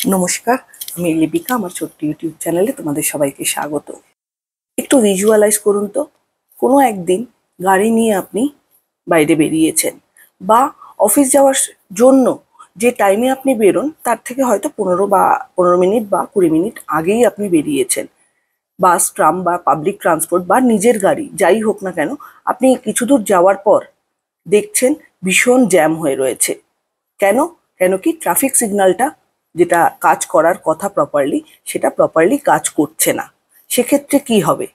নমস্কার, আমি লিপিকা। আমার ছোট্ট ইউটিউব চ্যানেলে তোমাদের সবাইকে স্বাগত। একটু ভিজুয়ালাইজ করুন তো, কোনো একদিন গাড়ি নিয়ে আপনি বাইরে বেরিয়েছেন, বা অফিস যাওয়ার জন্য যে টাইমে আপনি বেরোন তার থেকে হয়তো 15 মিনিট বা 20 মিনিট আগেই আপনি বেরিয়েছেন। বাস, ট্রাম বা পাবলিক ট্রান্সপোর্ট বা নিজের গাড়ি যাই হোক না কেন, আপনি কিছু দূর যাওয়ার পর দেখছেন ভীষণ জ্যাম হয়ে রয়েছে। কেন? কেন কি ট্রাফিক সিগন্যালটা যেটা কাজ করার কথা প্রপারলি, সেটা প্রপারলি কাজ করছে না। সেক্ষেত্রে কি হবে?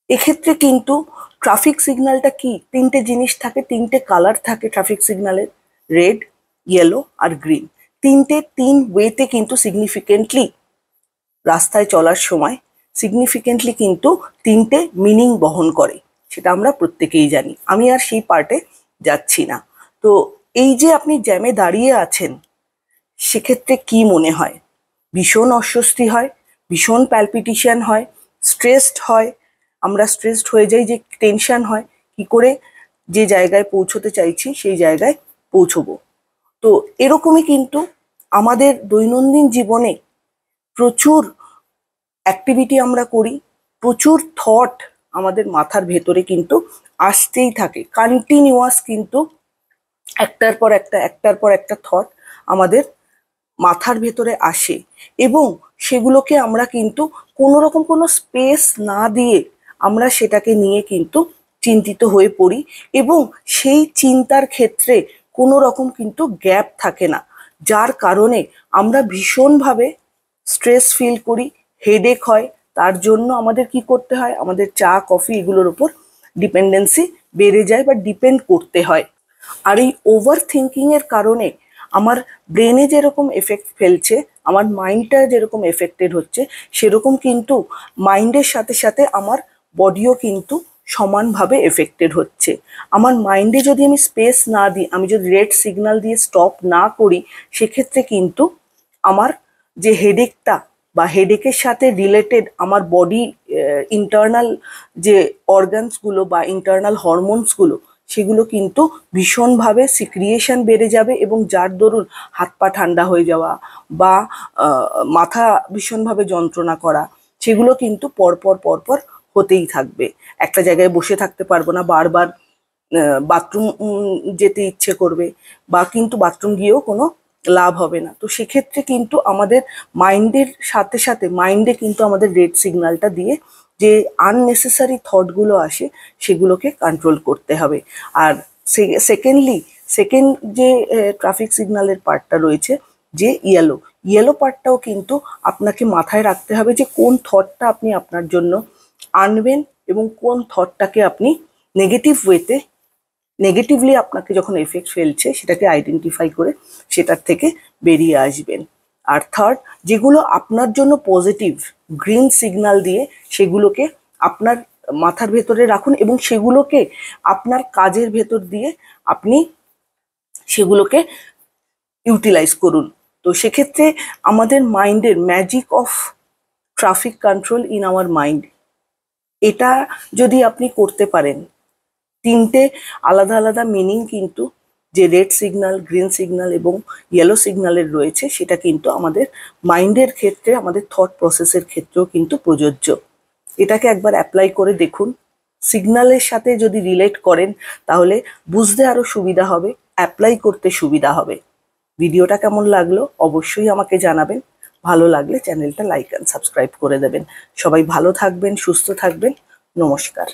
এক্ষেত্রে কিন্তু ট্রাফিক সিগন্যালটা কি, তিনটে জিনিস থাকে, তিনটে কালার থাকে ট্রাফিক সিগন্যালের: রেড, ইয়েলো আর গ্রিন। তিন ওয়েতে কিন্তু সিগনিফিকেন্টলি রাস্তায় চলার সময় সিগনিফিকেন্টলি কিন্তু তিনটে মিনিং বহন করে, সেটা আমরা প্রত্যেকেই জানি। আমি আর সেই পার্টে যাচ্ছি না। তো এই যে আপনি জ্যামে দাঁড়িয়ে আছেন, সেক্ষেত্রে কি মনে হয়? ভীষণ অস্বস্তি হয়, ভীষণ প্যালপিটেশন হয়, স্ট্রেসড হয়। আমরা স্ট্রেসড হয়ে যাই, যে টেনশন হয় কি করে যে জায়গায় পৌঁছতে চাইছি সেই জায়গায় পৌঁছবো। তো এরকমই কিন্তু আমাদের দৈনন্দিন জীবনে প্রচুর অ্যাক্টিভিটি আমরা করি, প্রচুর থট আমাদের মাথার ভেতরে কিন্তু আসতেই থাকে কন্টিনিউয়াস। কিন্তু একটার পর একটা থট আমাদের মাথার ভেতরে আসে, এবং সেগুলোকে আমরা কিন্তু কোনো রকম কোনো স্পেস না দিয়ে আমরা সেটাকে নিয়ে কিন্তু চিন্তিত হয়ে পড়ি, এবং সেই চিন্তার ক্ষেত্রে কোনো রকম কিন্তু গ্যাপ থাকে না, যার কারণে আমরা ভীষণভাবে স্ট্রেস ফিল করি, হেডেক হয়। তার জন্য আমাদের কি করতে হয়? আমাদের চা, কফি এগুলোর উপর ডিপেন্ডেন্সি বেড়ে যায় বা ডিপেন্ড করতে হয়। আর এই ওভার থিঙ্কিংয়ের কারণে আমার ব্রেনে যেরকম এফেক্ট ফেলছে, আমার মাইন্ডটা যেরকম এফেক্টেড হচ্ছে, সেরকম কিন্তু মাইন্ডের সাথে সাথে আমার বডিও কিন্তু সমানভাবে এফেক্টেড হচ্ছে। আমার মাইন্ডে যদি আমি স্পেস না দিই, আমি যদি রেড সিগন্যাল দিয়ে স্টপ না করি, সেক্ষেত্রে কিন্তু আমার যে হেডেকটা বা হেডেকের সাথে রিলেটেড আমার বডি ইন্টারনাল যে অর্গানসগুলো বা ইন্টারনাল হরমোনসগুলো, সেগুলো কিন্তু ভীষণভাবে সিক্রিয়েশন বেড়ে যাবে, এবং যার দরুন হাত পা ঠান্ডা হয়ে যাওয়া বা মাথা ভীষণভাবে যন্ত্রণা করা, সেগুলো কিন্তু পরপর হতেই থাকবে। একটা জায়গায় বসে থাকতে পারবো না, বারবার বাথরুম যেতে ইচ্ছে করবে, বা কিন্তু বাথরুম গিয়েও কোনো লাভ হবে না। তো সেক্ষেত্রে কিন্তু আমাদের মাইন্ডের সাথে সাথে মাইন্ডে কিন্তু আমাদের রেড সিগন্যালটা দিয়ে যে আননেসেসারি থটগুলো আসে, সেগুলোকে কন্ট্রোল করতে হবে। আর সেকেন্ড যে ট্রাফিক সিগন্যালের পার্টটা রয়েছে, যে ইয়েলো পার্টটাও কিন্তু আপনাকে মাথায় রাখতে হবে, যে কোন থটটা আপনি আপনার জন্য আনবেন, এবং কোন থটটাকে আপনি নেগেটিভলি আপনাকে যখন এফেক্ট ফেলছে সেটাকে আইডেন্টিফাই করে সেটার থেকে বেরিয়ে আসবেন। আর থার্ড, যেগুলো আপনার জন্য পজিটিভ, গ্রিন সিগন্যাল দিয়ে সেগুলোকে আপনার মাথার ভেতরে রাখুন, এবং সেগুলোকে আপনার কাজের ভেতর দিয়ে আপনি সেগুলোকে ইউটিলাইজ করুন। তো সেক্ষেত্রে আমাদের মাইন্ডের magic of traffic control in our mind, এটা যদি আপনি করতে পারেন, তিনটে আলাদা আলাদা মিনিং কিন্তু যে রেড সিগন্যাল, গ্রিন সিগন্যাল এবং ইয়েলো সিগন্যালের রয়েছে, সেটা কিন্তু আমাদের মাইন্ডের ক্ষেত্রে, আমাদের থট প্রসেসের ক্ষেত্রেও কিন্তু প্রযোজ্য। এটাকে একবার অ্যাপ্লাই করে দেখুন। সিগন্যালের সাথে যদি রিলেট করেন, তাহলে বুঝতে আরও সুবিধা হবে, অ্যাপ্লাই করতে সুবিধা হবে। ভিডিওটা কেমন লাগলো অবশ্যই আমাকে জানাবেন। ভালো লাগলে চ্যানেলটা লাইক অ্যান্ড সাবস্ক্রাইব করে দেবেন। সবাই ভালো থাকবেন, সুস্থ থাকবেন। নমস্কার।